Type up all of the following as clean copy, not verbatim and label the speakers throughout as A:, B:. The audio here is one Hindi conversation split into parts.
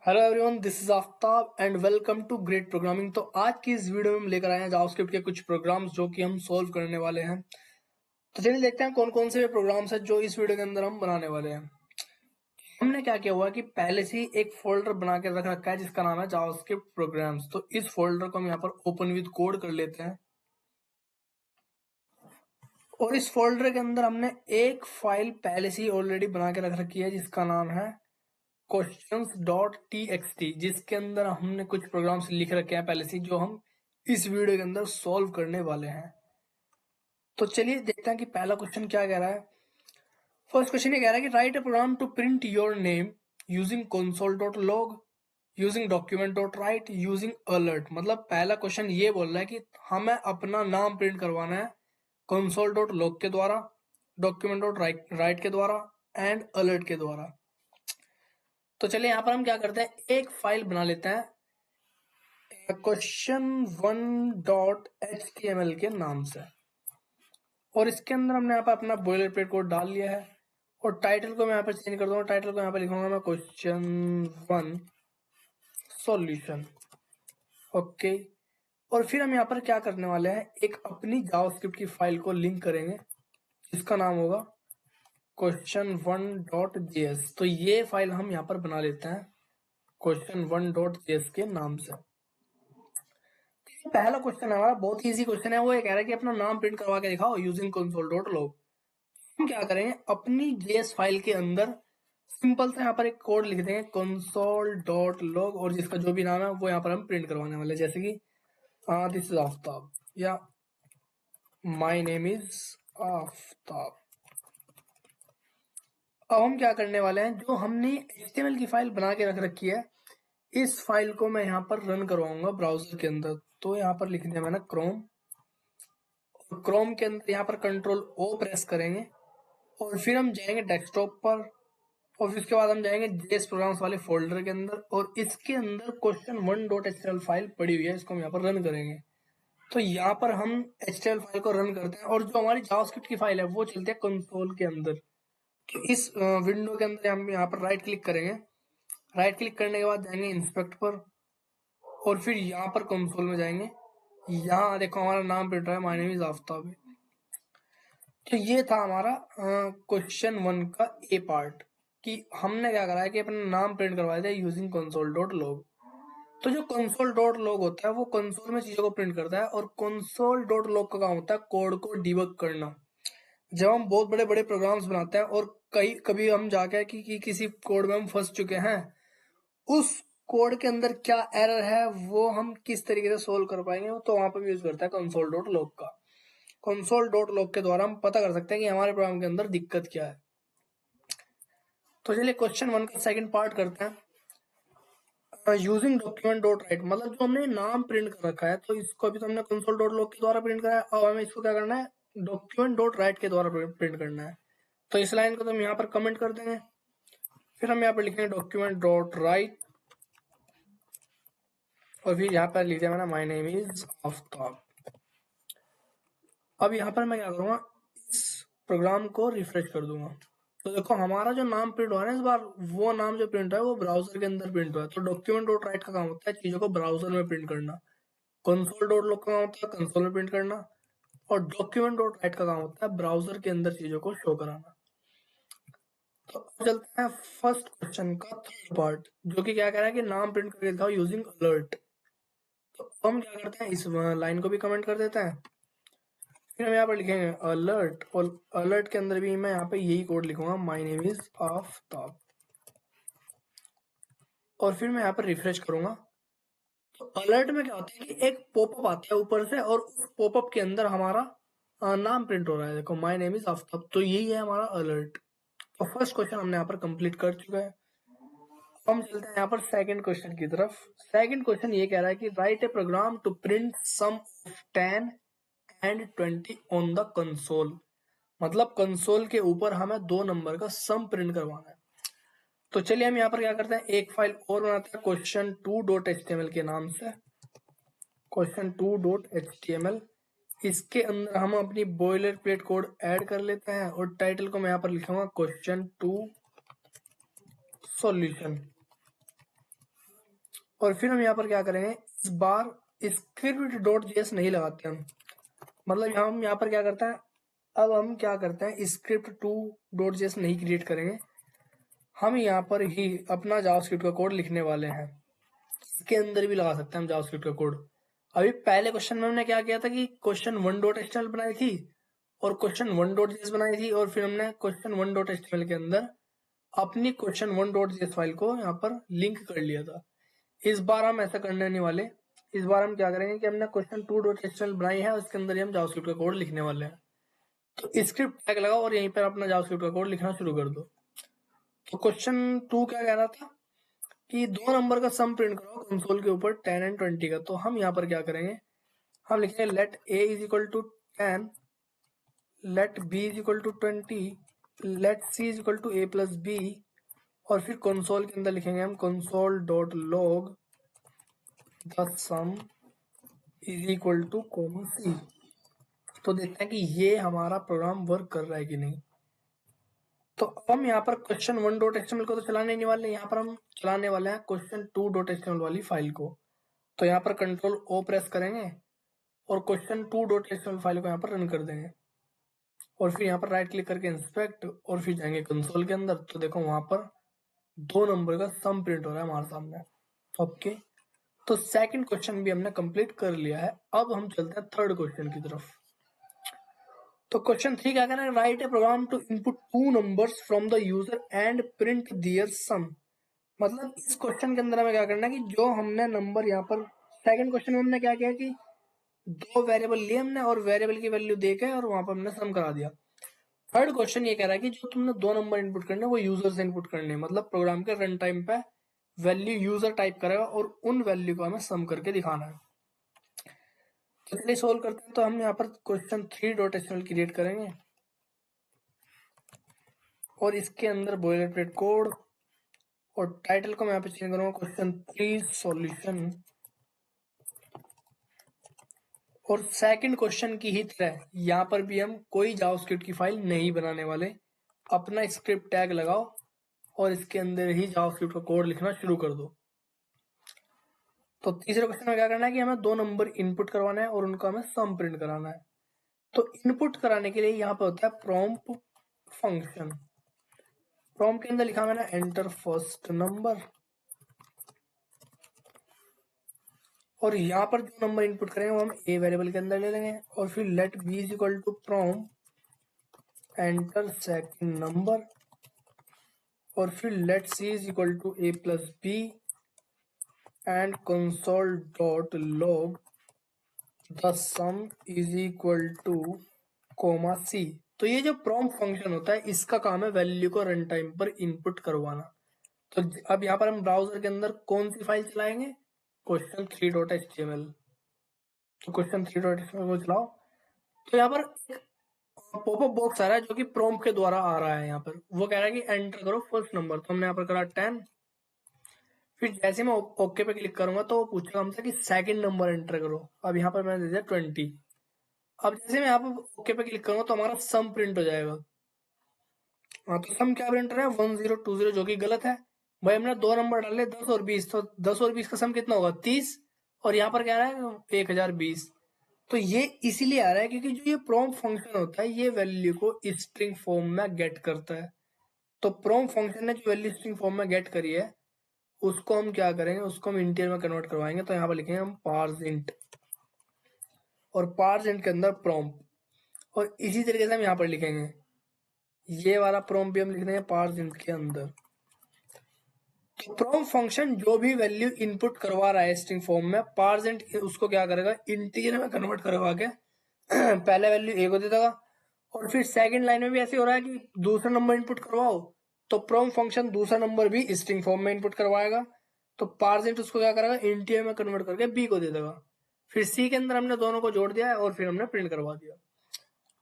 A: Hello everyone, this is Aftab and welcome to great programming. तो आज की इस वीडियो में हम लेकर आए हैं जावास्क्रिप्ट के कुछ प्रोग्राम्स जो कि हम सोल्व करने वाले हैं। तो चलिए देखते हैं कौन कौन से प्रोग्राम्स हैं जो इस वीडियो के अंदर हम बनाने वाले हैं। हमने क्या किया हुआ कि पहले से ही एक फोल्डर बना के रख रखा है जिसका नाम है जावास्क्रिप्ट प्रोग्राम्स। तो इस फोल्डर को हम यहाँ पर ओपन विद कोड कर लेते हैं और इस फोल्डर के अंदर हमने एक फाइल पहले से ही ऑलरेडी बना के रख रखी है जिसका नाम है questions.txt, जिसके अंदर हमने कुछ प्रोग्राम्स लिख रखे हैं पहले से जो हम इस वीडियो के अंदर सॉल्व करने वाले हैं। तो चलिए देखते हैं कि पहला क्वेश्चन क्या कह रहा है। फर्स्ट क्वेश्चन ये कह रहा है कि write a program to print your name using console.log using document.write using alert. मतलब पहला क्वेश्चन ये बोल रहा है कि हमें अपना नाम प्रिंट करवाना है console.log के द्वारा, document.write के द्वारा एंड अलर्ट के द्वारा। तो चलिए यहाँ पर हम क्या करते हैं, एक फाइल बना लेते हैं question1.html के नाम से और इसके अंदर हमने यहाँ पर अपना बॉयलर प्लेट कोड डाल लिया है और टाइटल को मैं यहाँ पर चेंज कर दूंगा। टाइटल को यहाँ पर लिखूंगा मैं question1 सॉल्यूशन। ओके, और फिर हम यहाँ पर क्या करने वाले हैं, एक अपनी जावास्क्रिप्ट की फाइल को लिंक करेंगे जिसका नाम होगा question1.js। तो ये फाइल हम यहाँ पर बना लेते हैं question1.js के नाम से। पहला क्वेश्चन है हमारा, बहुत ही इजी क्वेश्चन है। वो ये कह रहा है कि अपना नाम प्रिंट करवा के दिखाओ यूजिंग console.log। हम क्या करेंगे, अपनी जेएस फाइल के अंदर सिंपल से यहाँ पर एक कोड लिख देंगे console.log और जिसका जो भी नाम है वो यहाँ पर हम प्रिंट करवाने वाले हैं, जैसे कि दिस इज आफ्ताब या माय नेम इज आफ्ताब। अब हम क्या करने वाले हैं, जो हमने HTML की फाइल बना के रख रखी है इस फाइल को मैं यहाँ पर रन करवाऊंगा ब्राउजर के अंदर। तो यहाँ पर लिख दिया मैंने क्रोम, और क्रोम के अंदर यहाँ पर कंट्रोल ओ प्रेस करेंगे और फिर हम जाएंगे डेस्कटॉप पर और फिर उसके बाद हम जाएंगे जेएस प्रोग्राम्स वाले फोल्डर के अंदर और इसके अंदर question1.html फाइल पड़ी हुई है, इसको हम यहाँ पर रन करेंगे। तो यहाँ पर हम HTML फाइल को रन करते हैं और जो हमारी जावास्क्रिप्ट की फाइल है वो चलती है कंसोल के अंदर। तो इस विंडो के अंदर हम यहाँ पर राइट क्लिक करेंगे। राइट क्लिक करने के बाद जाएंगे इंस्पेक्ट पर और फिर यहाँ पर कंसोल में जाएंगे। यहाँ देखो हमारा नाम प्रिंट रहा है, माय नेम इज आफ्ताब। तो ये था हमारा question1 का ए पार्ट कि हमने क्या करा है कि अपना नाम प्रिंट करवाए थे यूजिंग console.log। तो जो console.log होता है वो कंसोल में चीजों को प्रिंट करता है और console.log का काम होता है कोड को डिबग करना। जब हम बहुत बड़े बड़े प्रोग्राम्स बनाते हैं और कभी हम जाके कि किसी कोड में हम फंस चुके हैं, उस कोड के अंदर क्या एरर है वो हम किस तरीके से सोल्व कर पाएंगे, तो वहां पर यूज करता है console.log का। console.log के द्वारा हम पता कर सकते हैं कि हमारे प्रोग्राम के अंदर दिक्कत क्या है। तो चलिए question1 का सेकंड पार्ट करते हैं, यूजिंग document.write। मतलब जो हमने नाम प्रिंट कर रखा है तो इसको अभी तो हमने console.log के द्वारा प्रिंट करा है, अब हमें इसको क्या करना है, document.write के द्वारा प्रिंट करना है। तो इस लाइन को तो हम यहाँ पर कमेंट कर देंगे, फिर हम यहाँ पर लिखेंगे document.write और फिर यहाँ पर लिख दिया मैंने माय नेम इज आफ्ताब। अब यहाँ पर मैं क्या करूँगा, इस प्रोग्राम को रिफ्रेश कर दूंगा। तो देखो हमारा जो नाम प्रिंट हुआ है ना इस बार, वो नाम जो प्रिंट हुआ है वो ब्राउजर के अंदर प्रिंट हुआ है। तो document.write का काम होता है चीजों को ब्राउजर में प्रिंट करना, console.log का काम होता है कंसोल में प्रिंट करना और document.write का काम होता है ब्राउजर के अंदर चीजों को शो कराना। तो अब चलते हैं फर्स्ट क्वेश्चन का थर्ड पार्ट, जो कि क्या कह रहा है कि नाम प्रिंट करके दिखाओ यूजिंग अलर्ट। तो हम क्या करते हैं, इस लाइन को भी कमेंट कर देते हैं, फिर हम यहाँ पर लिखेंगे अलर्ट और अलर्ट के अंदर भी मैं यहाँ पे यही कोड लिखूंगा माय नेम इज आफ्ताब और फिर मैं यहाँ पर रिफ्रेश करूंगा। तो अलर्ट में क्या होता है कि एक पॉपअप आता है ऊपर से और उस पॉपअप के अंदर हमारा नाम प्रिंट हो रहा है, देखो माय नेम इज आफ्ताब। तो यही है हमारा अलर्ट। तो फर्स्ट क्वेश्चन हमने यहाँ पर कंप्लीट कर चुका है। हम चलते हैं यहाँ पर सेकंड क्वेश्चन की तरफ। सेकंड क्वेश्चन ये कह रहा है कि write a program to print sum of 10 and 20 on the console. मतलब कंसोल के ऊपर हमें दो नंबर का सम प्रिंट करवाना है। तो चलिए हम यहाँ पर क्या करते हैं, एक फाइल और बनाते हैं question2.html के नाम से, question2.html। इसके अंदर हम अपनी बॉयलर प्लेट कोड ऐड कर लेते हैं और टाइटल को मैं यहाँ पर लिखूंगा question2 सॉल्यूशन। और फिर हम यहाँ पर क्या करेंगे, इस बार स्क्रिप्ट डॉट जेएस नहीं लगाते हम, मतलब हम यहाँ पर क्या करते हैं, अब हम क्या करते हैं, स्क्रिप्ट टू डॉट जेएस नहीं क्रिएट करेंगे, हम यहाँ पर ही अपना जावास्क्रिप्ट का कोड लिखने वाले हैं। इसके अंदर भी लगा सकते हैं हम जावास्क्रिप्ट का कोड। अभी पहले क्वेश्चन में हमने क्या किया था कि क्वेश्चन वन डॉट एचटीएमएल बनाई थी और क्वेश्चन वन डॉट जेएस बनाई थी, और फिर हमने क्वेश्चन वन डॉट एचटीएमएल के अंदर अपनी question one dot JS file को यहाँ पर लिंक कर लिया था। इस बार हम ऐसा करने नहीं वाले। इस बार हम क्या करेंगे कि हमने क्वेश्चन टू डॉट एचटीएमएल बनाई है, उसके अंदर ही हम जावास्क्रिप्ट का कोड लिखने वाले हैं। तो स्क्रिप्ट टैग लगाओ और यहीं पर अपना जावास्क्रिप्ट का कोड लिखना शुरू कर दो। तो क्वेश्चन टू क्या कह रहा था कि दो नंबर का सम प्रिंट करो कंसोल के ऊपर 10 एंड 20 का। तो हम यहाँ पर क्या करेंगे, हम लिखेंगे let a is equal to 10, let b is equal to 20, let c is equal to a plus b, और फिर कंसोल के अंदर लिखेंगे हम console dot log the sum is equal to comma c। तो देखते हैं कि ये हमारा प्रोग्राम वर्क कर रहा है कि नहीं। तो हम यहाँ पर क्वेश्चन वन डॉट एचटीएमएल को तो चलाने नहीं वाले, यहाँ पर हम चलाने वाले हैं क्वेश्चन टू डॉट एचटीएमएल वाली फाइल को। तो यहाँ पर कंट्रोल ओ प्रेस करेंगे और question to dot HTML file को यहाँ पर रन कर देंगे, और फिर यहाँ पर राइट क्लिक करके इंस्पेक्ट, और फिर जाएंगे कंसोल के अंदर। तो देखो वहां पर दो नंबर का सम प्रिंट हो रहा है हमारे सामने। ओके, तो सेकंड क्वेश्चन भी हमने कंप्लीट कर लिया है। अब हम चलते हैं थर्ड क्वेश्चन की तरफ। तो क्वेश्चन 3 क्या करना है, write a program to input two numbers from the user and print their sum. मतलब इस क्वेश्चन के अंदर हमें क्या करना है कि जो हमने नंबर यहाँ पर सेकंड क्वेश्चन में हमने क्या किया कि दो वेरिएबल लिए हमने और वेरिएबल की वैल्यू देके और वहां पर हमने सम करा दिया। थर्ड क्वेश्चन ये कह रहा है कि जो तुमने दो नंबर इनपुट करने वो यूजर से इनपुट करने, मतलब प्रोग्राम के रन टाइम पे वैल्यू यूजर टाइप करेगा और उन वैल्यू को हमें सम करके दिखाना है। तो चलिए सोल्व करते हैं। तो हम यहाँ पर question three dot HTML create करेंगे और इसके अंदर बॉयलरप्लेट कोड, और टाइटल को मैं यहाँ पे चेंज करूंगा क्वेश्चन थ्री सॉल्यूशन। और सेकंड क्वेश्चन की ही तरह यहाँ पर भी हम कोई जावास्क्रिप्ट की फाइल नहीं बनाने वाले, अपना स्क्रिप्ट टैग लगाओ और इसके अंदर ही जावास्क्रिप्ट का कोड लिखना शुरू कर दो। तो तीसरे क्वेश्चन में क्या करना है कि हमें दो नंबर इनपुट करवाना है और उनका हमें सम प्रिंट कराना है। तो इनपुट कराने के लिए यहाँ पे होता है प्रॉम्प्ट फंक्शन। प्रॉम्प्ट के अंदर लिखा मैंने एंटर फर्स्ट नंबर, और यहाँ पर जो नंबर इनपुट करेंगे वो हम ए वेरिएबल के अंदर ले लेंगे, और फिर let B is equal to prompt enter second number, और फिर let C is equal to A plus B and console dot log the sum is equal to comma C. तो ये जो प्रॉम्प्ट फंक्शन होता है इसका काम है वैल्यू को रन टाइम पर इनपुट करवाना। तो अब यहाँ पर हम ब्राउजर के अंदर कौन सी फाइल चलाएंगे, क्वेश्चन थ्री डॉट एचटीएमएल। तो क्वेश्चन थ्री डॉट एचटीएमएल को चलाओ। तो यहाँ पर पॉपअप बॉक्स आ रहा है जो कि प्रॉम्प्ट के द्वारा आ रहा है। यहाँ पर वो कह रहा है कि एंटर करो फर्स्ट नंबर। तो हमने यहाँ पर करा 10। फिर जैसे मैं ओके पे क्लिक करूंगा तो वो पूछेगा हमसे कि सेकंड नंबर एंटर करो। अब यहाँ पर मैंने दे दिया 20। अब जैसे मैं यहाँ पर ओके पे क्लिक करूंगा तो हमारा सम प्रिंट हो जाएगा। हाँ, तो सम क्या प्रिंट हो रहा है 1020, जो कि गलत है। भाई हमने दो नंबर डाले 10 और 20, तो 10 और 20 का सम कितना होगा 30, और यहाँ पर क्या रहा है 1020। तो ये इसीलिए आ रहा है क्योंकि जो ये प्रॉम्प्ट फंक्शन होता है ये वैल्यू को स्ट्रिंग फॉर्म में गेट करता है। तो प्रॉम्प्ट फंक्शन ने जो वैल्यू स्ट्रिंग फॉर्म में गेट करी है उसको हम क्या करेंगे, उसको हम इंटीजर में कन्वर्ट करवाएंगे। तो यहाँ पर लिखेंगे हम पार्स इंट, और पार्स इंट के अंदर प्रॉम्प्ट, और इसी तरीके से हम यहाँ पर लिखेंगे ये वाला प्रॉम्प्ट भी हम लिख देंगे पार्स इंट के अंदर। तो प्रॉम्प्ट फंक्शन जो भी वैल्यू इनपुट करवा रहा है स्ट्रिंग फॉर्म में, पार्स इंट उसको क्या करेगा इंटीजर में कन्वर्ट करवा के पहले वैल्यू ए को दे देगा। और फिर सेकंड लाइन में भी ऐसे हो रहा है कि दूसरा नंबर इनपुट करवाओ, तो प्रॉम्प्ट फंक्शन दूसरा नंबर भी स्ट्रिंग फॉर्म में इनपुट करवाएगा। तो पार्सेंट उसको क्या करेगा इंटीजर में कन्वर्ट करके बी को दे देगा। फिर सी के अंदर हमने दोनों को जोड़ दिया है और फिर हमने प्रिंट करवा दिया।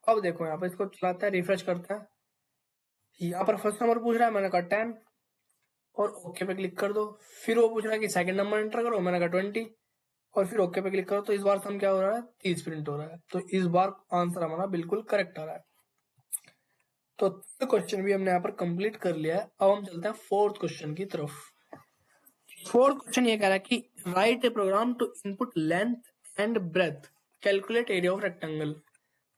A: अब देखो यहाँ पर इसको चलाते हैं, रिफ्रेश करते हैं। यहाँ पर फर्स्ट नंबर पूछ रहा है, मैंने कहा 10 और ओके पे क्लिक कर दो। फिर वो पूछ रहा है कि सेकंड नंबर एंटर करो, मैंने कहा 20 और फिर ओके पे क्लिक करो। तो इस बार सम क्या हो रहा है 30 प्रिंट हो रहा है। तो इस बार आंसर हमारा बिल्कुल करेक्ट आ रहा है। तो क्वेश्चन भी हमने यहाँ पर कंप्लीट कर लिया है। अब हम चलते हैं फोर्थ क्वेश्चन की तरफ। फोर्थ क्वेश्चन ये कह रहा है कि write a program to input length and breadth calculate area of rectangle.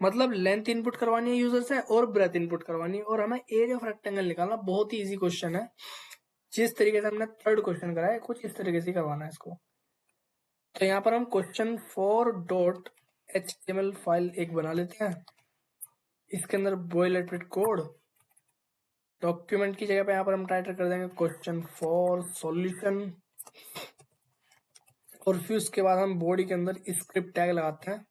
A: मतलब लेंथ इनपुट करवानी है यूजर से और ब्रेथ इनपुट करवानी है और हमें एरिया ऑफ रेक्टेंगल निकालना। बहुत ही इजी क्वेश्चन है। जिस तरीके से हमने थर्ड क्वेश्चन करा है कुछ इस तरीके से करवाना है इसको। तो यहाँ पर हम क्वेश्चन 4.html फाइल एक बना लेते हैं। इसके अंदर बॉयलरप्लेट कोड डॉक्यूमेंट की जगह पे यहाँ पर हम टाइटल कर देंगे क्वेश्चन 4 सॉल्यूशन और फिर उसके बाद हम बॉडी के अंदर स्क्रिप्ट टैग लगाते हैं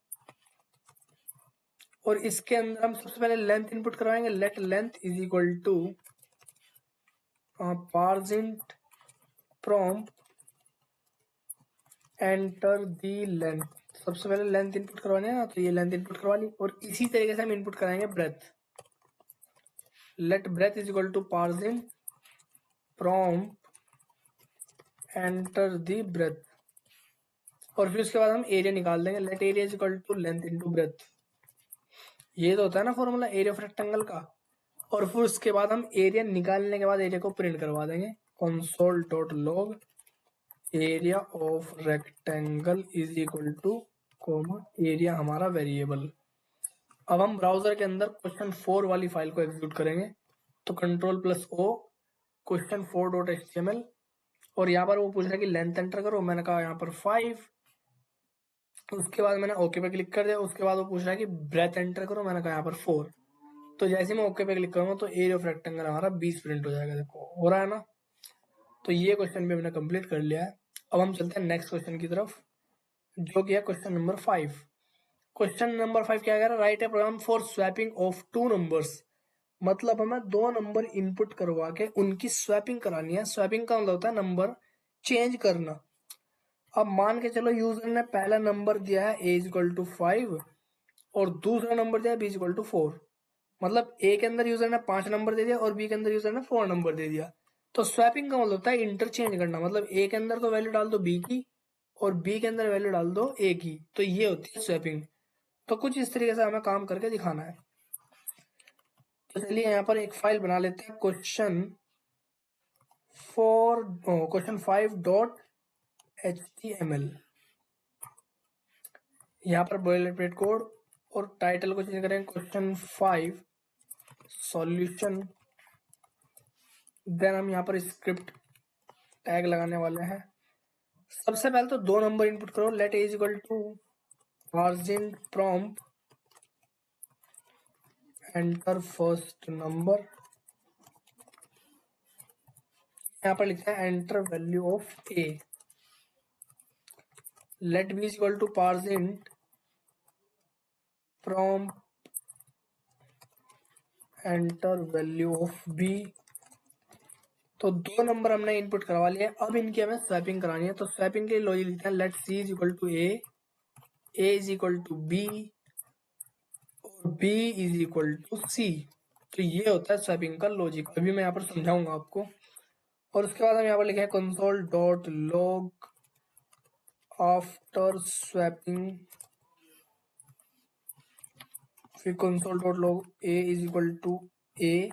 A: और इसके अंदर हम सबसे पहले लेंथ इनपुट करवाएंगे। Let length is equal to parseInt prompt enter the length. सबसे पहले लेंथ इनपुट करवानी है ना, तो ये लेंथ इनपुट करवा ली और इसी तरीके से हम इनपुट कराएंगे breadth. Let breadth is equal to parseInt prompt enter the breadth और फिर उसके बाद हम एरिया निकाल देंगे। Let area is equal to length into breadth. ये तो होता है ना फॉर्मूला एरिया ऑफ रेक्टेंगल का। और फिर उसके बाद हम एरिया निकालने के बाद एरिया को प्रिंट करवा देंगे console dot log area of rectangle is equal to comma area हमारा वेरिएबल। अब हम ब्राउजर के अंदर क्वेश्चन 4 वाली फाइल को एग्जीक्यूट करेंगे। तो कंट्रोल+O क्वेश्चन 4.html और यहाँ पर वो पूछ रहा है कि लेंथ एंटर करो। मैंने कहा यहाँ पर 5। उसके बाद मैंने ओके पे क्लिक कर दिया। उसके बाद वो पूछ रहा है कि ब्रेथ एंटर करो। मैंने कहा यहाँ पर 4। तो जैसे मैं ओके पे क्लिक करूंगा तो एरिया ऑफ रेक्टेंगल हमारा 20 प्रिंट हो जाएगा। देखो हो रहा है ना। तो ये क्वेश्चन भी हमने कंप्लीट कर लिया है। अब हम चलते हैं नेक्स्ट क्वेश्चन की तरफ जो कि है क्वेश्चन नंबर 5। क्वेश्चन नंबर 5 क्या कह रहा है? Write a program for swapping of 2 numbers. मतलब हमें 2 नंबर इनपुट करवा के उनकी स्वैपिंग करानी है। स्वैपिंग का मतलब होता है नंबर चेंज करना। अब मान के चलो यूजर ने पहला नंबर दिया है a=5 और दूसरा नंबर दिया है b=4। मतलब ए के अंदर यूजर ने 5 नंबर दे दिया और बी के अंदर यूजर ने 4 नंबर दे दिया। तो स्वैपिंग का मतलब होता है इंटरचेंज करना। मतलब ए के अंदर तो वैल्यू डाल दो बी की और बी के अंदर वैल्यू डाल दो ए की। तो ये होती है स्वैपिंग। तो कुछ इस तरीके से हमें काम करके दिखाना है। तो चलिए यहाँ पर एक फाइल बना लेते हैं क्वेश्चन 5.html। यहाँ पर बॉयलरप्लेट कोड और टाइटल को चेंज करेंगे क्वेश्चन 5 सॉल्यूशन। देन हम यहाँ पर स्क्रिप्ट टैग लगाने वाले हैं। सबसे पहले तो 2 नंबर इनपुट करो। Let is equal to parseInt prompt enter first number. यहाँ पर लिखते हैं enter value of A. Let B is equal to parseInt prompt enter value of B. तो 2 नंबर हमने इनपुट करवा लिया। अब इनकी हमें स्वैपिंग करानी है। तो स्वैपिंग के लिए लॉजिक लिखते हैं let C is equal to A is equal to B और B is equal to C. तो ये होता है स्वैपिंग का लॉजिक। अभी मैं यहाँ पर समझाऊंगा आपको। और उसके बाद हम यहाँ पर लिखे हैं console dot log after swapping फिर console dot log a is equal to a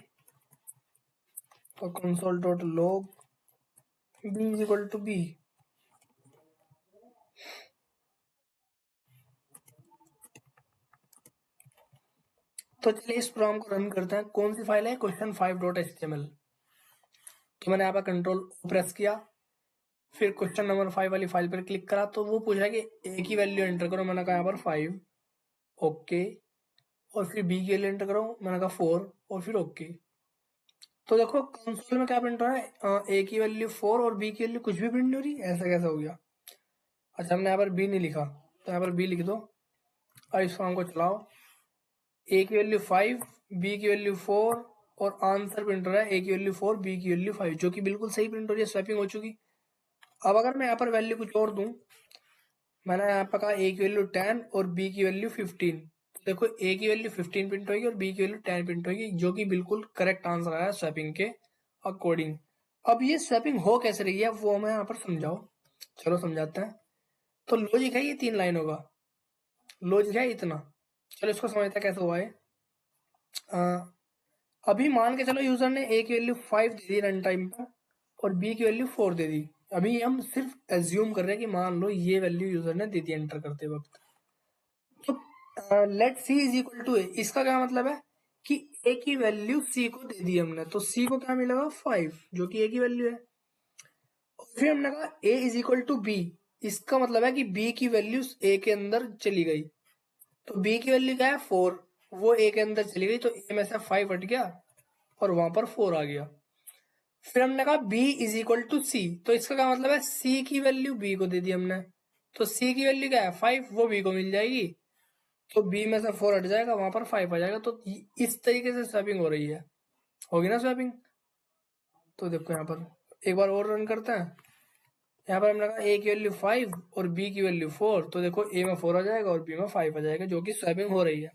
A: और console dot log b is equal to b. तो चलिए इस प्रोग्राम को रन करते हैं। कौन सी फाइल है? Question 5.html। तो मैंने यहाँ पर कंट्रोल प्रेस किया फिर क्वेश्चन नंबर 5 वाली फाइल पर क्लिक करा। तो वो पूछ रहा है कि ए की वैल्यू एंटर करो। मैंने कहा यहाँ पर 5 ओके और फिर बी की वैल्यू एंटर करो। मैंने कहा 4 और फिर ओके। तो देखो कंसोल में क्या प्रिंट हो रहा है? ए की वैल्यू 4 और बी की वैल्यू कुछ भी प्रिंट नहीं हो रही। ऐसा कैसे हो गया? अच्छा हमने यहाँ पर बी नहीं लिखा तो यहाँ पर बी लिख दो। अब इस फॉर्म को चलाओ। ए की वैल्यू 5 बी की वैल्यू 4 और आंसर प्रिंट हो रहा है ए की वैल्यू 4 बी की वैल्यू 5 जो कि बिल्कुल सही प्रिंट हो रही है। स्वैपिंग हो चुकी। अब अगर मैं यहाँ पर वैल्यू कुछ और दूं, मैंने यहाँ पर कहा ए की वैल्यू 10 और बी की वैल्यू 15। तो देखो ए की वैल्यू 15 प्रिंट होगी और बी की वैल्यू 10 प्रिंट होगी जो कि बिल्कुल करेक्ट आंसर आया स्वैपिंग के अकॉर्डिंग। अब ये स्वैपिंग हो कैसे रही है वो हमें यहाँ पर समझाओ। चलो समझाते हैं। तो लॉजिक है ये 3 लाइनों का लॉजिक है इतना। चलो इसको समझते हैं कैसे हुआ है। अभी मान के चलो यूजर ने ए की वैल्यू 5 दे दी रन टाइम पर और बी की वैल्यू 4 दे दी अभी हम सिर्फ एज्यूम कर रहे हैं कि मान लो ये वैल्यू यूजर ने दे दी एंटर करते वक्त। तो let C is equal to a, इसका क्या मतलब है कि ए की वैल्यू सी को दे दी हमने, तो सी को क्या मिलेगा 5, जो कि ए की वैल्यू है। और फिर हमने कहा ए इज इक्वल टू बी, इसका मतलब है कि बी की वैल्यू ए के अंदर चली गई, तो बी की वैल्यू क्या है 4, वो ए के अंदर चली गई, तो ए में से 5 हट गया और वहां पर 4 आ गया। फिर हमने कहा b is equal to C, तो इसका क्या मतलब है c की वैल्यू b को दे दी हमने, तो c की वैल्यू क्या है 5, वो b को मिल जाएगी, तो b में से 4 हट जाएगा, वहां पर 5 आ जाएगा। तो इस तरीके से स्वैपिंग हो रही है, होगी ना स्वैपिंग। तो देखो यहाँ पर एक बार और रन करते हैं। यहाँ पर हमने कहा a की वैल्यू 5 और b की वैल्यू 4, तो देखो a में 4 आ जाएगा और b में 5 आ जाएगा, जो कि स्वैपिंग हो रही है।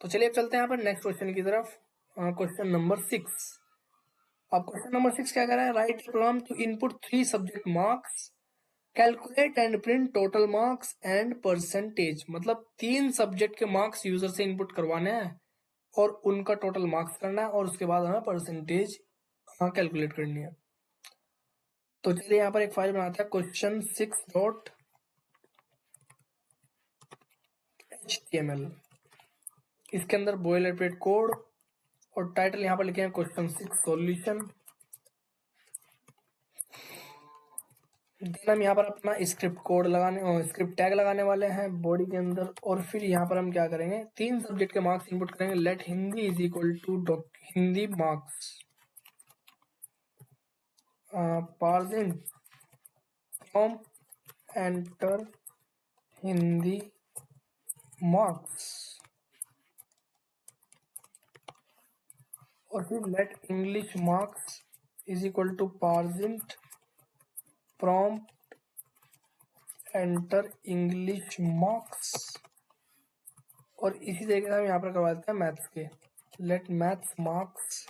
A: तो चलिए अब चलते हैं यहाँ पर नेक्स्ट क्वेश्चन की तरफ, क्वेश्चन नंबर 6। अब क्वेश्चन नंबर 6 क्या कह रहा है, write program to input 3 subject marks, calculate and print total marks and percentage. मतलब 3 सब्जेक्ट के मार्क्स यूजर से इनपुट करवाने हैं और उनका टोटल मार्क्स करना है, और उसके बाद हमें परसेंटेज कैलकुलेट करनी है। तो चलिए यहाँ पर एक फाइल बनाते हैं, क्वेश्चन 6.html। इसके अंदर बॉयलरप्लेट कोड और टाइटल यहाँ पर लिखे हैं क्वेश्चन 6 सॉल्यूशन। देन हम यहाँ पर अपना स्क्रिप्ट कोड लगाने, स्क्रिप्ट टैग लगाने वाले हैं बॉडी के अंदर, और फिर यहाँ पर हम क्या करेंगे 3 सब्जेक्ट के मार्क्स इनपुट करेंगे। Let Hindi is equal to Hindi marks, parsing from enter Hindi marks, और फिर let English marks is equal to parsing from enter English marks, और इसी तरीके से हम यहाँ पर करवा देते हैं मैथ्स के। Let maths marks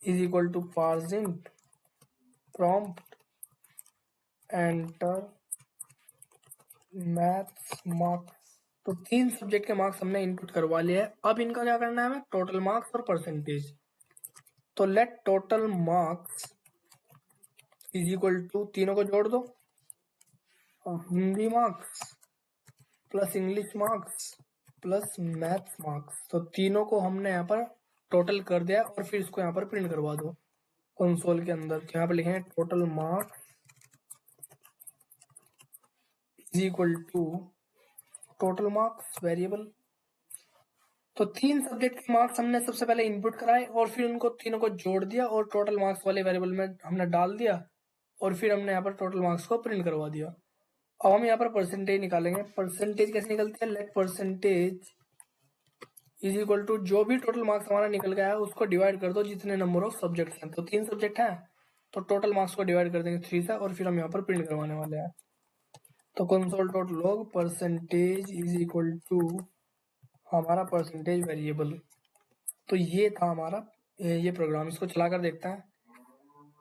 A: is equal to parsing from enter maths marks. तो 3 सब्जेक्ट के मार्क्स हमने इनपुट करवा लिए हैं। अब इनका क्या करना है हमें, टोटल मार्क्स और परसेंटेज। तो let total marks is equal to, तीनों को जोड़ दो, Hindi marks plus English marks plus maths marks. तो तीनों को हमने यहाँ पर टोटल कर दिया, और फिर इसको यहाँ पर प्रिंट करवा दो कंसोल के अंदर। तो यहाँ पर लिखेंगे total marks is equal to total marks variable. तो 3 सब्जेक्ट के मार्क्स हमने सबसे पहले इनपुट कराए, और फिर उनको तीनों को जोड़ दिया और टोटल मार्क्स वाले वेरिएबल में हमने डाल दिया, और फिर हमने यहाँ पर टोटल मार्क्स को प्रिंट करवा दिया। अब हम यहाँ पर परसेंटेज निकालेंगे। परसेंटेज कैसे निकलती है, let percentage is equal to, जो भी टोटल मार्क्स हमारा निकल गया है उसको डिवाइड कर दो जितने नंबर ऑफ सब्जेक्ट हैं। तो 3 सब्जेक्ट हैं, तो टोटल मार्क्स को डिवाइड कर देंगे 3 से, और फिर हम यहाँ पर प्रिंट करवाने वाले हैं। तो console dot log percentage is equal to हमारा परसेंटेज वेरिएबल। तो ये था हमारा ये प्रोग्राम। इसको चलाकर देखते हैं।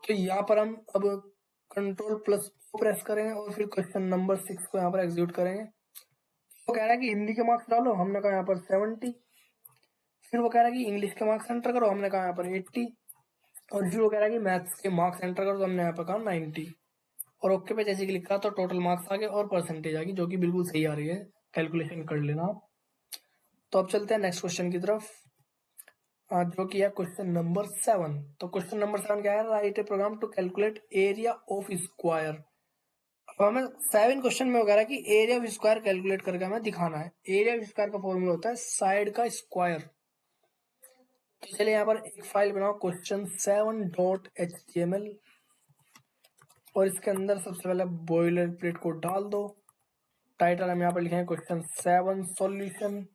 A: तो यहाँ पर हम अब कंट्रोल प्लस प्रेस करेंगे और फिर क्वेश्चन नंबर 6 को यहाँ पर एग्जीक्यूट करेंगे। वो कह रहा है कि हिंदी के मार्क्स डालो, हमने कहा यहाँ पर 70। फिर वो कह रहा है कि इंग्लिश के मार्क्स एंटर करो, हमने कहा यहाँ पर 80। और फिर वो कह रहा है कि मैथ्स के मार्क्स एंटर करो, तो हमने यहाँ पर कहा 90। और ओके पे जैसे क्लिक करा तो टोटल मार्क्स आ गए और परसेंटेज आ गई, जो कि बिल्कुल सही आ रही है। कैलकुलेशन कर लेना आप। तो अब चलते हैं नेक्स्ट क्वेश्चन की तरफ, जो कि है क्वेश्चन नंबर 7। तो क्वेश्चन नंबर 7 क्या है, write a program to calculate area of square. अब हमें 7 क्वेश्चन में वगैरह कि एरिया ऑफ स्क्वायर कैलकुलेट करके हमें दिखाना है। एरिया ऑफ स्क्वायर का फॉर्मूला होता है साइड का स्क्वायर। तो चलिए यहाँ पर एक फाइल बनाओ, क्वेश्चन 7.html, और इसके अंदर सबसे पहले बॉयलर प्लेट को डाल दो। टाइटल हम यहाँ पर लिखेंगे क्वेश्चन 7 सॉल्यूशन।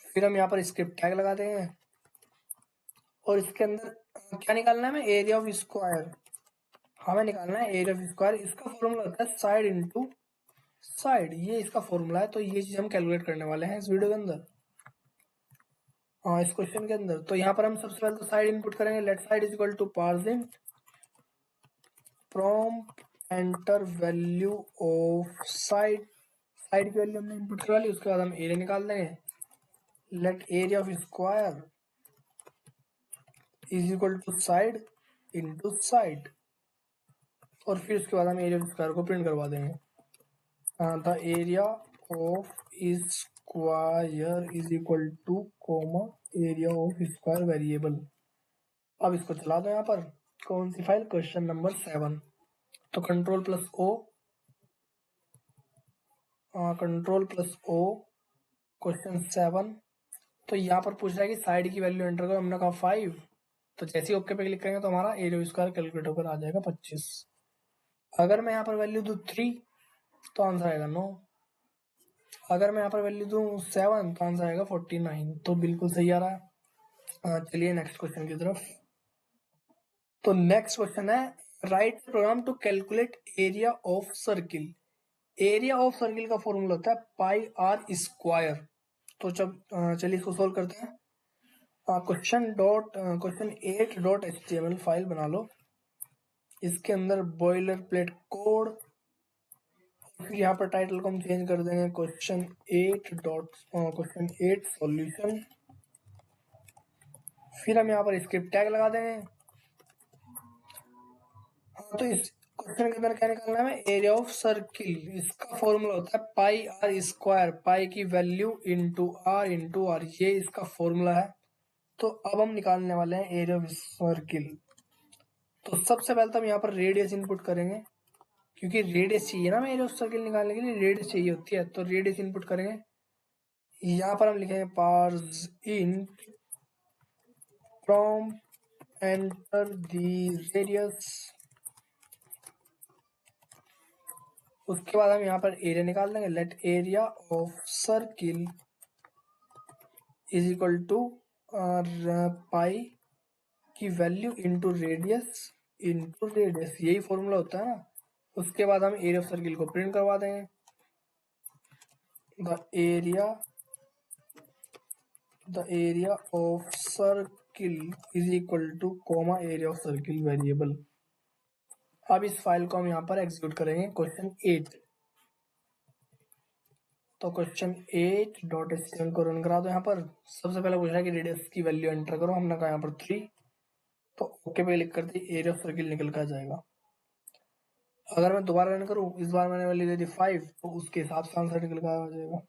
A: फिर हम यहाँ पर स्क्रिप्ट टैग लगा देंगे, और इसके अंदर क्या निकालना है हमें, एरिया ऑफ स्क्वायर। हमें निकालना है एरिया ऑफ स्क्वायर। इसका फॉर्मूला होता है साइड इंटू साइड, ये इसका फॉर्मूला है। तो ये चीज हम कैलकुलेट करने वाले हैं इस वीडियो के अंदर, इस क्वेश्चन के अंदर। तो यहाँ पर हम सबसे पहले तो साइड इनपुट करेंगे। Let side is equal to parsing from enter value of side. Side की वैल्यू हमने इनपुट करा ली, उसके बाद हम एरिया निकाल देंगे। Let area of square is equal to side into side, और फिर उसके बाद हम एरिया ऑफ स्क्वायर को प्रिंट करवा देंगे। The area of square is equal to comma area of square variable. अब इसको चला दो यहाँ पर, कौन सी फाइल, क्वेश्चन नंबर 7। तो control plus O, control plus O question 7। तो यहाँ पर पूछ रहा है कि साइड की वैल्यू एंटर करो, हमने कहा 5। तो जैसे ही ओके पे क्लिक करेंगे तो हमारा एरिया ऑफ स्क्वायर कैलकुलेट होकर आ जाएगा 25। अगर मैं यहाँ पर वैल्यू दूँ 3 तो आंसर आएगा 9। अगर मैं यहाँ पर वैल्यू दूँ 7 तो आंसर आएगा 49। तो बिल्कुल सही आ रहा है। चलिए नेक्स्ट क्वेश्चन की तरफ। तो नेक्स्ट क्वेश्चन है write program to calculate area of circle. Area of circle का फॉर्मूला होता है पाई आर स्क्वायर। तो जब चलिए इसको सोल्व करते हैं। क्वेश्चन 8.html फाइल बना लो, इसके अंदर बॉयलर प्लेट कोड, फिर यहाँ पर टाइटल को हम चेंज कर देंगे क्वेश्चन 8 सॉल्यूशन। फिर हम यहाँ पर स्क्रिप्ट टैग लगा देंगे। तो इस क्वेश्चन के अंदर क्या निकालना है, एरिया ऑफ सर्किल, इसका फॉर्मूला होता है पाई आर स्क्वायर, पाई की वैल्यू इंटू आर, ये इसका फॉर्मूला है। तो अब हम निकालने वाले हैं एरिया ऑफ सर्किल। तो सबसे पहले तो हम यहाँ पर रेडियस इनपुट करेंगे, क्योंकि रेडियस चाहिए ना एरिया ऑफ सर्किल निकालने के लिए, रेडियस चाहिए होती है। तो रेडियस इनपुट करेंगे, यहाँ पर हम लिखेंगे parse in from enter the radius. उसके बाद हम यहाँ पर एरिया निकाल देंगे, let area of circle is equal to pi की वैल्यू इंटू रेडियस, यही फॉर्मूला होता है ना। उसके बाद हम एरिया ऑफ सर्किल को प्रिंट करवा देंगे, the area of circle is equal to comma area of circle variable. अब इस फाइल को हम यहाँ पर एग्जीक्यूट करेंगे क्वेश्चन 8। तो क्वेश्चन 8.html को रन करा दो। यहाँ पर सबसे पहले पूछ रहा है कि रेडियस की वैल्यू एंटर करो, हमने कहा यहाँ पर 3। तो ओके पे क्लिक करते ही एरिया ऑफ सर्किल निकल कर जाएगा। अगर मैं दोबारा रन करूँ, इस बार मैंने वैल्यू दे दी 5, तो उसके हिसाब से आंसर निकल कर आ जाएगा।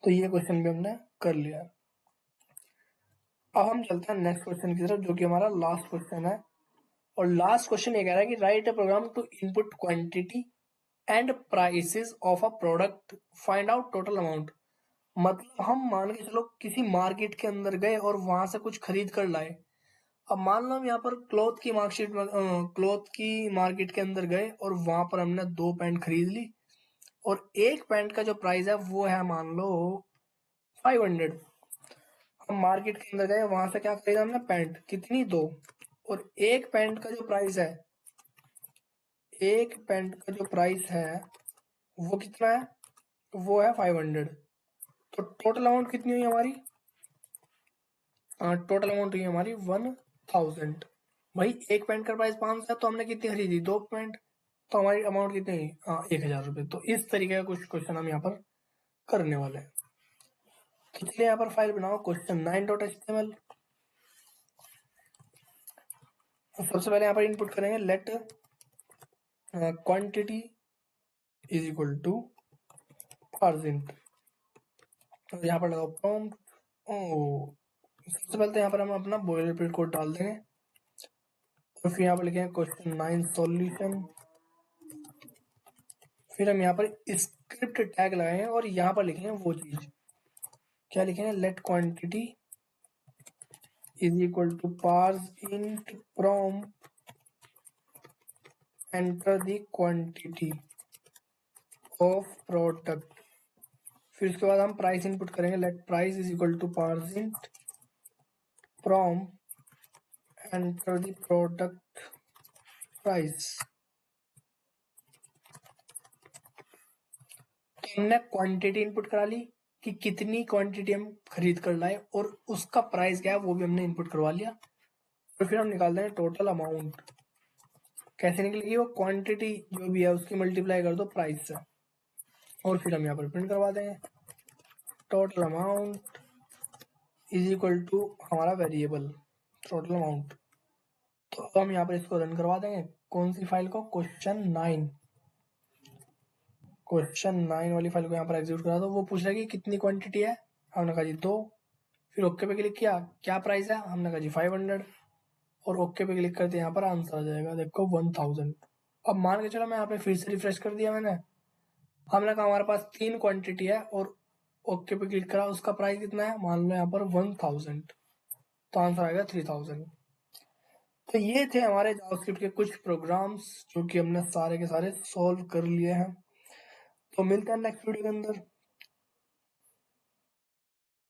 A: तो ये क्वेश्चन भी हमने कर लिया। अब हम चलते हैं नेक्स्ट क्वेश्चन की तरफ, जो कि हमारा लास्ट क्वेश्चन है। और लास्ट क्वेश्चन ये कह रहा है कि write a program to input quantity and prices of a product, find out total amount. मतलब हम मान के चलो किसी मार्केट के अंदर गए और वहां से कुछ खरीद कर लाए। अब मान लो हम यहाँ पर क्लॉथ की मार्केट के अंदर गए और वहां पर हमने 2 पैंट खरीद ली, और एक पैंट का जो प्राइस है वो है मान लो 500। हम मार्केट के अंदर गए, वहां से क्या खरीदा हमने, पैंट, कितनी, 2। और एक पैंट का जो प्राइस है वो कितना है, वो है 500। तो टोटल अमाउंट कितनी हुई हमारी, टोटल अमाउंट हुई हमारी 1000। भाई एक पैंट का प्राइस 500 है, तो हमने कितनी खरीदी, 2 पैंट, तो हमारी अमाउंट कितनी हुई, 1000 रुपये। तो इस तरीके का कुछ क्वेश्चन हम यहाँ पर करने वाले हैं। तो चलिए यहाँ पर फाइल बनाओ क्वेश्चन 9.html। सबसे पहले यहाँ पर इनपुट करेंगे let quantity is equal to urgent. तो यहाँ पर लगाओ प्रॉम्प्ट। सबसे पहले तो यहाँ पर हम अपना बॉयलर प्लेट कोड डाल देंगे, और फिर यहाँ पर लिखेंगे क्वेश्चन 9 सॉल्यूशन। फिर हम यहाँ पर स्क्रिप्ट टैग लगाएंगे और यहाँ पर लिखेंगे वो चीज, क्या लिखेंगे, let quantity is equal to parse int from enter the quantity of product. फिर उसके बाद हम प्राइस इनपुट करेंगे, let price is equal to parse int from enter the product price. तो हमने क्वांटिटी इनपुट करा ली कि कितनी क्वांटिटी हम खरीद कर लाए, और उसका प्राइस क्या है वो भी हमने इनपुट करवा लिया। और फिर हम निकाल देंगे टोटल अमाउंट। कैसे निकलेगी, वो क्वांटिटी जो भी है उसकी मल्टीप्लाई कर दो प्राइस से, और फिर हम यहाँ पर प्रिंट करवा देंगे total amount is equal to हमारा वेरिएबल, टोटल अमाउंट। तो अब हम यहाँ पर इसको रन करवा देंगे। कौन सी फाइल को? क्वेश्चन 9 वाली फाइल को यहाँ पर एग्जीक्यूट करा दो। वो पूछ रहा है कि कितनी क्वांटिटी है, हमने कहा जी 2। फिर ओके पे क्लिक किया, क्या प्राइस है, हमने कहा जी 500, और ओके पे क्लिक करते यहाँ पर आंसर आ जाएगा, देखो 1000। अब मान के चलो मैं यहाँ पे फिर से रिफ्रेश कर दिया मैंने, हमने कहा हमारे पास 3 क्वांटिटी है और ओके पे क्लिक करा, उसका प्राइस कितना है, मान लो यहाँ पर 1000, तो आंसर आएगा 3000। तो ये थे हमारे जावास्क्रिप्ट के कुछ प्रोग्राम्स जो कि हमने सारे के सारे सॉल्व कर लिए हैं। तो मिलते हैं नेक्स्ट वीडियो के अंदर।